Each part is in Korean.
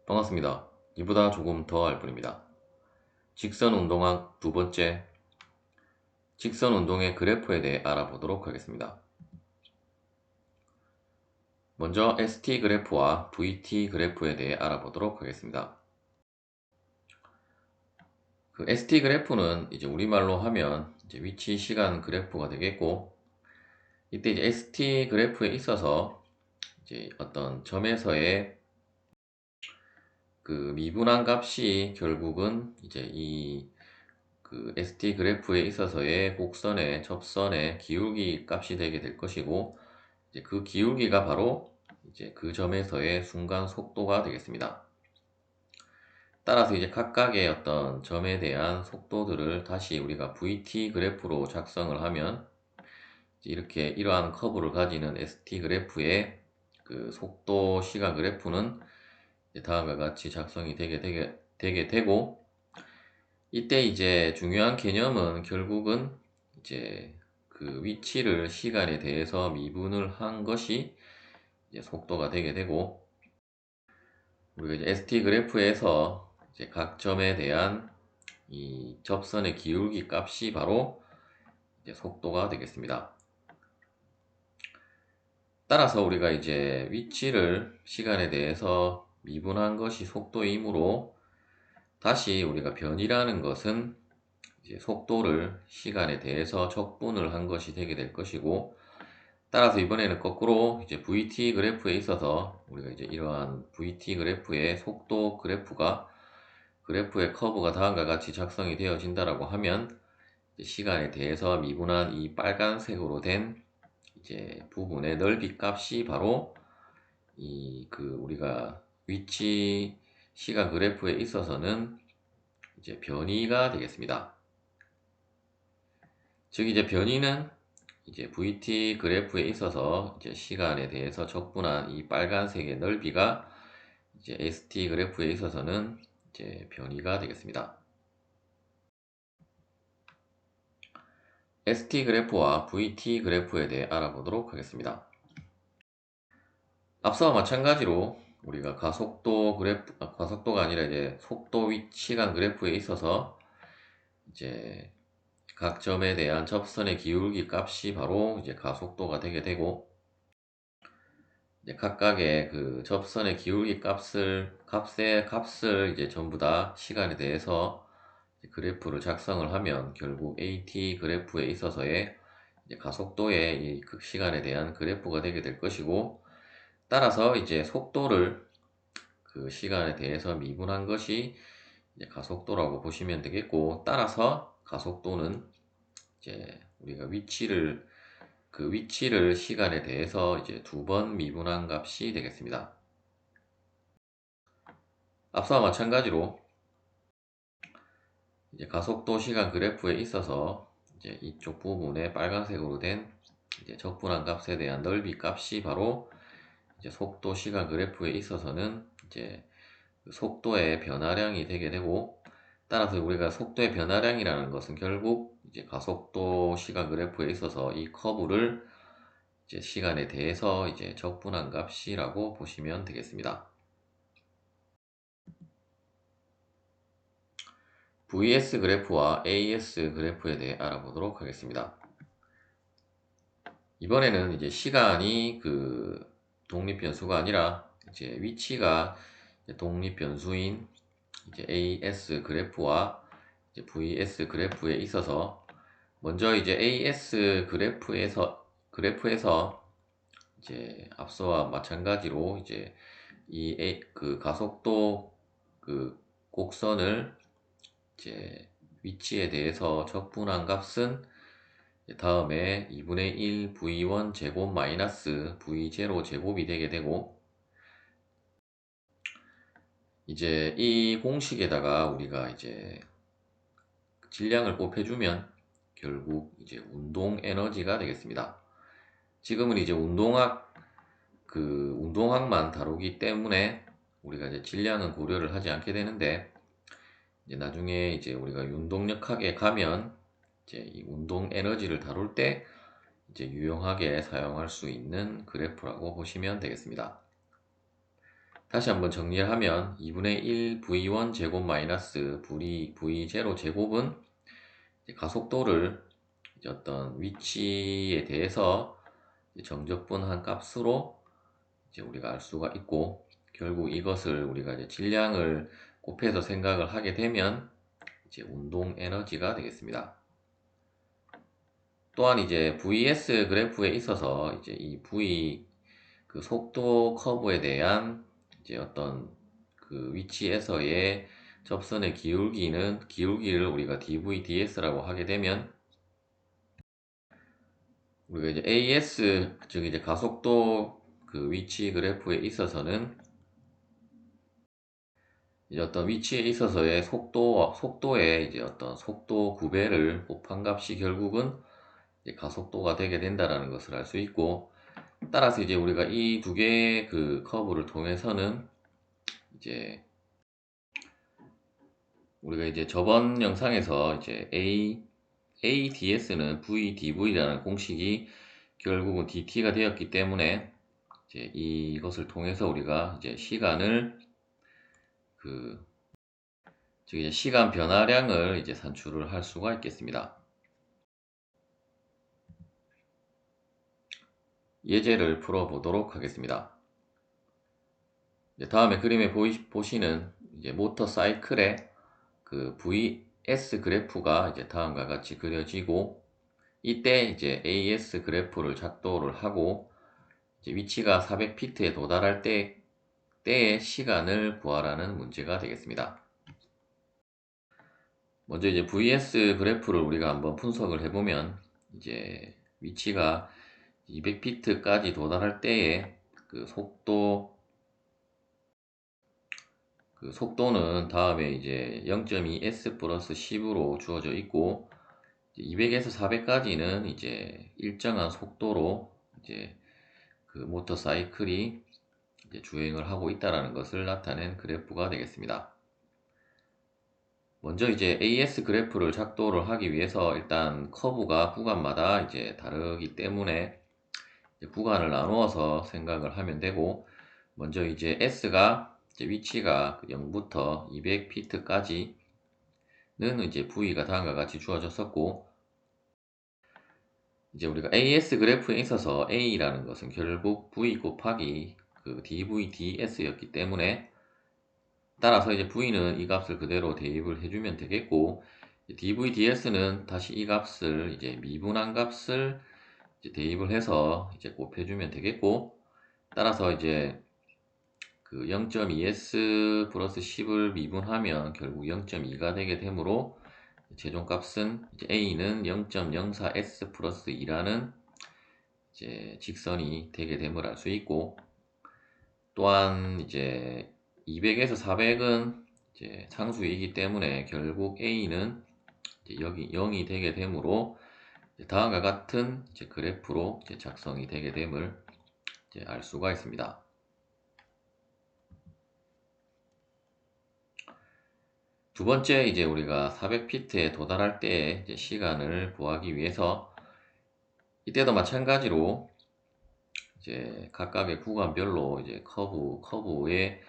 반갑습니다. 이보다 조금 더 알 뿐입니다. 직선 운동학 두 번째, 직선 운동의 그래프에 대해 알아보도록 하겠습니다. 먼저 ST 그래프와 VT 그래프에 대해 알아보도록 하겠습니다. 그 ST 그래프는 이제 우리말로 하면 이제 위치 시간 그래프가 되겠고, 이때 이제 ST 그래프에 있어서 이제 어떤 점에서의 그 미분한 값이 결국은 이제 이 그 ST 그래프에 있어서의 곡선의 접선의 기울기 값이 되게 될 것이고, 이제 그 기울기가 바로 이제 그 점에서의 순간 속도가 되겠습니다. 따라서 이제 각각의 어떤 점에 대한 속도들을 다시 우리가 VT 그래프로 작성을 하면 이렇게 이러한 커브를 가지는 ST 그래프의 그 속도 시간 그래프는 다음과 같이 작성이 되게 되고, 이때 이제 중요한 개념은 결국은 이제 그 위치를 시간에 대해서 미분을 한 것이 이제 속도가 되게 되고, 우리가 이제 ST 그래프에서 이제 각 점에 대한 이 접선의 기울기 값이 바로 이제 속도가 되겠습니다. 따라서 우리가 이제 위치를 시간에 대해서 미분한 것이 속도이므로, 다시 우리가 변이라는 것은 이제 속도를 시간에 대해서 적분을 한 것이 되게 될 것이고, 따라서 이번에는 거꾸로 이제 VT 그래프에 있어서 우리가 이제 이러한 VT 그래프의 속도 그래프의 커브가 다음과 같이 작성이 되어진다라고 하면, 시간에 대해서 미분한 이 빨간색으로 된 이제 부분의 넓이 값이 바로 이 그 우리가 위치 시간 그래프에 있어서는 이제 변이가 되겠습니다. 즉 이제 변이는 이제 VT 그래프에 있어서 이제 시간에 대해서 적분한 이 빨간색의 넓이가 이제 ST 그래프에 있어서는 이제 변이가 되겠습니다. ST 그래프와 VT 그래프에 대해 알아보도록 하겠습니다. 앞서와 마찬가지로 우리가 가속도가 아니라 이제 속도 시간 그래프에 있어서 이제 각 점에 대한 접선의 기울기 값이 바로 이제 가속도가 되게 되고, 이제 각각의 그 접선의 기울기 값을 이제 전부 다 시간에 대해서 그래프를 작성을 하면 결국 AT 그래프에 있어서의 이제 가속도의 이 시간에 대한 그래프가 되게 될 것이고, 따라서 이제 속도를 그 시간에 대해서 미분한 것이 이제 가속도라고 보시면 되겠고, 따라서 가속도는 이제 우리가 위치를 시간에 대해서 이제 두 번 미분한 값이 되겠습니다. 앞서와 마찬가지로 이제 가속도 시간 그래프에 있어서 이제 이쪽 부분에 빨간색으로 된 이제 적분한 값에 대한 넓이 값이 바로 이제 속도 시간 그래프에 있어서는 이제 속도의 변화량이 되게 되고, 따라서 우리가 속도의 변화량이라는 것은 결국 이제 가속도 시간 그래프에 있어서 이 커브를 이제 시간에 대해서 이제 적분한 값이라고 보시면 되겠습니다. VS 그래프와 AS 그래프에 대해 알아보도록 하겠습니다. 이번에는 이제 시간이 그 독립변수가 아니라 이제 위치가 이제 독립변수인 이제 AS 그래프와 이제 VS 그래프에 있어서, 먼저 이제 AS 그래프에서 이제 앞서와 마찬가지로 이제 그 가속도 그 곡선을 이제 위치에 대해서 적분한 값은 다음에 2분의 1 V1 제곱 마이너스 V0 제곱이 되게 되고, 이제 이 공식에다가 우리가 이제 질량을 곱해주면 결국 이제 운동 에너지가 되겠습니다. 지금은 이제 운동학만 다루기 때문에 우리가 이제 질량은 고려를 하지 않게 되는데, 이제 나중에 이제 우리가 운동력학에 가면 이제 이 운동 에너지를 다룰 때 이제 유용하게 사용할 수 있는 그래프라고 보시면 되겠습니다. 다시 한번 정리를 하면 2분의 1 v1 제곱 마이너스 v0 제곱은 가속도를 이제 어떤 위치에 대해서 정적분한 값으로 이제 우리가 알 수가 있고, 결국 이것을 우리가 이제 질량을 곱해서 생각을 하게 되면 이제 운동 에너지가 되겠습니다. 또한 이제 VS 그래프에 있어서 이제 이 V 그 속도 커브에 대한 이제 어떤 그 위치에서의 접선의 기울기를 우리가 dv/ds라고 하게 되면, 우리가 이제 AS 즉 이제 가속도 그 위치 그래프에 있어서는 이제 어떤 위치에 있어서의 속도의 이제 어떤 속도 9배를 곱한 값이 결국은 이제 가속도가 되게 된다라는 것을 알 수 있고, 따라서 이제 우리가 이 두 개의 그 커브를 통해서는 이제 우리가 이제 저번 영상에서 이제 ADS는 VDV라는 공식이 결국은 DT가 되었기 때문에 이제 이것을 통해서 우리가 이제 시간을 즉 이제 시간 변화량을 이제 산출을 할 수가 있겠습니다. 예제를 풀어보도록 하겠습니다. 다음에 그림에 보시는 이제 모터 사이클의 그 VS 그래프가 이제 다음과 같이 그려지고, 이때 이제 AS 그래프를 작도를 하고 이제 위치가 400피트에 도달할 때의 시간을 구하라는 문제가 되겠습니다. 먼저 이제 VS 그래프를 우리가 한번 분석을 해보면, 이제 위치가 200피트까지 도달할 때의 그 속도는 다음에 이제 0.2s 플러스 10으로 주어져 있고, 200에서 400까지는 이제 일정한 속도로 이제 그 모터 사이클이 이제 주행을 하고 있다는 것을 나타낸 그래프가 되겠습니다. 먼저 이제 AS 그래프를 작도를 하기 위해서 일단 커브가 구간마다 이제 다르기 때문에 이제 구간을 나누어서 생각을 하면 되고, 먼저 이제 S가 이제 위치가 0부터 200피트까지는 이제 V가 다음과 같이 주어졌었고, 이제 우리가 AS 그래프에 있어서 A라는 것은 결국 V 곱하기 그 dv/ds였기 때문에, 따라서 이제 V는 이 값을 그대로 대입을 해주면 되겠고, dv/ds는 다시 이 값을 이제 미분한 값을 이제 대입을 해서 이제 곱해주면 되겠고, 따라서 이제 그 0.2s 플러스 10을 미분하면 결국 0.2가 되게 되므로, 최종값은 이제 A는 0.04s 플러스 2라는 이제 직선이 되게 됨을 알 수 있고, 또한 이제 200에서 400은 이제 상수이기 때문에 결국 A는 이제 여기 0이 되게 되므로, 다음과 같은 이제 그래프로 이제 작성이 되게 됨을 이제 알 수가 있습니다. 두 번째, 이제 우리가 400피트에 도달할 때의 이제 시간을 구하기 위해서, 이때도 마찬가지로 이제 각각의 구간별로 이제 커브의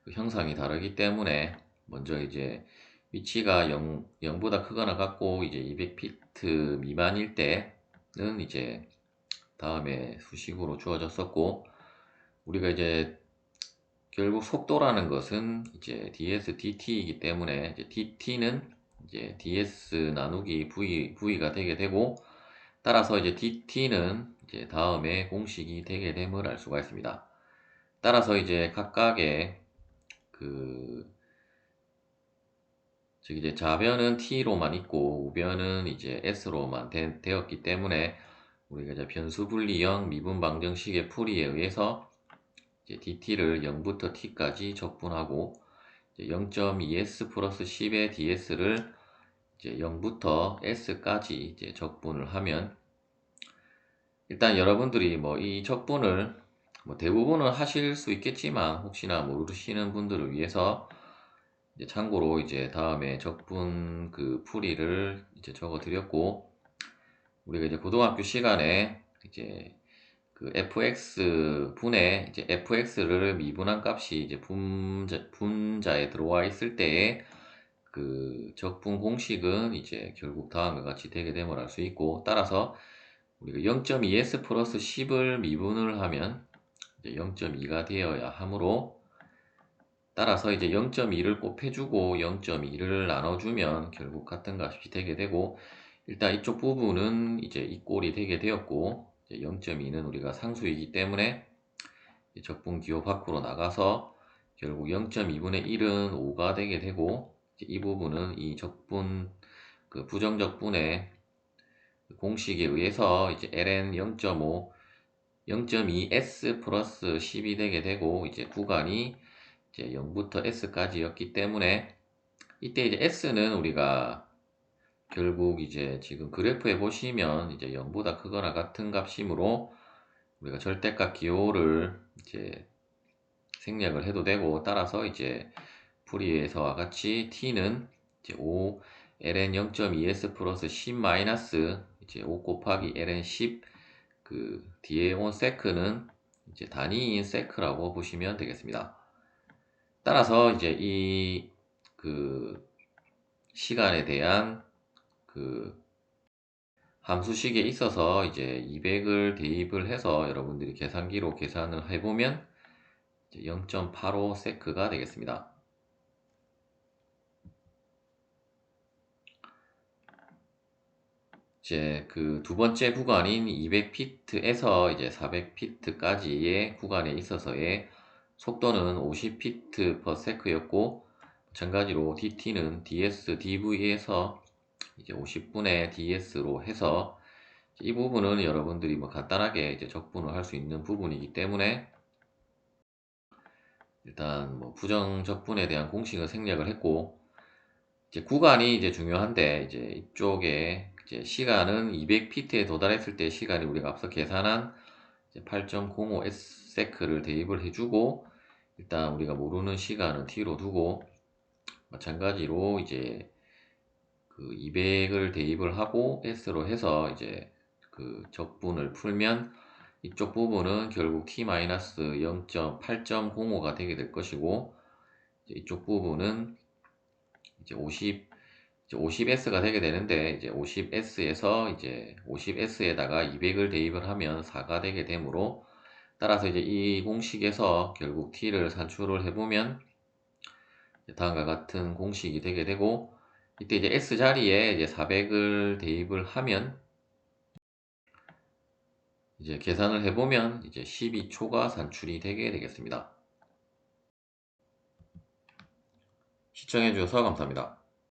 그 형상이 다르기 때문에, 먼저 이제 위치가 0보다 크거나 같고 이제 200피트 미만일 때는 이제 다음에 수식으로 주어졌었고, 우리가 이제 결국 속도라는 것은 이제 ds dt이기 때문에 이제 dt는 이제 ds 나누기 v가 되게 되고, 따라서 이제 dt는 이제 다음에 공식이 되게 됨을 알 수가 있습니다. 따라서 이제 각각의 즉 이제 좌변은 t로만 있고 우변은 이제 s로만 되었기 때문에, 우리가 이제 변수 분리형 미분 방정식의 풀이에 의해서 이제 dt를 0부터 t까지 적분하고, 0.2s 플러스 10의 ds를 이제 0부터 s까지 이제 적분을 하면, 일단 여러분들이 뭐 이 적분을 뭐 대부분은 하실 수 있겠지만, 혹시나 모르시는 분들을 위해서 이제 참고로 이제 다음에 적분 그 풀이를 이제 적어 드렸고, 우리가 이제 고등학교 시간에 이제 그 fx 분의 이제 fx를 미분한 값이 이제 분자에 들어와 있을 때에 그 적분 공식은 이제 결국 다음과 같이 되게 됨을 알 수 있고, 따라서 우리가 0.2s 플러스 10을 미분을 하면 이제 0.2가 되어야 하므로, 따라서 이제 0.2를 곱해주고 0.2를 나눠주면 결국 같은 값이 되게 되고, 일단 이쪽 부분은 이제 이 꼴이 되게 되었고, 0.2는 우리가 상수이기 때문에 적분 기호 밖으로 나가서 결국 0.2분의 1은 5가 되게 되고, 이 부분은 이 적분 그 부정적분의 공식에 의해서 이제 ln 0.5 0.2s 플러스 10이 되게 되고, 이제 구간이 이제 0부터 s까지였기 때문에 이때 이제 s는 우리가 결국 이제 지금 그래프에 보시면 이제 0보다 크거나 같은 값이므로 우리가 절대값 기호를 이제 생략을 해도 되고, 따라서 이제 풀이에서와 같이 t는 이제 5 ln 0.2s 플러스 10 마이너스 이제 5 곱하기 ln 10 그 뒤에 온 세크는 이제 단위인 세크라고 보시면 되겠습니다. 따라서 이제 이 그 시간에 대한 그 함수식에 있어서 이제 200을 대입을 해서 여러분들이 계산기로 계산을 해보면 0.85 세크가 되겠습니다. 이제 그 두 번째 구간인 200피트에서 이제 400피트까지의 구간에 있어서의 속도는 50피트 per sec였고, 마찬가지로 dt는 ds dv에서 이제 50분의 ds로 해서 이 부분은 여러분들이 뭐 간단하게 이제 적분을 할 수 있는 부분이기 때문에 일단 뭐 부정 적분에 대한 공식을 생략을 했고, 이제 구간이 이제 중요한데, 이제 이쪽에 이제 시간은 200피트에 도달했을 때 시간이 우리가 앞서 계산한 8.05s 세크를 대입을 해주고, 일단 우리가 모르는 시간은 t로 두고, 마찬가지로 이제 그 200을 대입을 하고 s로 해서 이제 그 적분을 풀면 이쪽 부분은 결국 t-0.8.05가 되게 될 것이고, 이쪽 부분은 이제 50s가 되게 되는데, 이제 50s에서 이제 50s에다가 200을 대입을 하면 4가 되게 되므로, 따라서 이제 이 공식에서 결국 t를 산출을 해보면 다음과 같은 공식이 되게 되고, 이때 이제 s 자리에 이제 400을 대입을 하면 이제 계산을 해보면 이제 12초가 산출이 되게 되겠습니다. 시청해주셔서 감사합니다.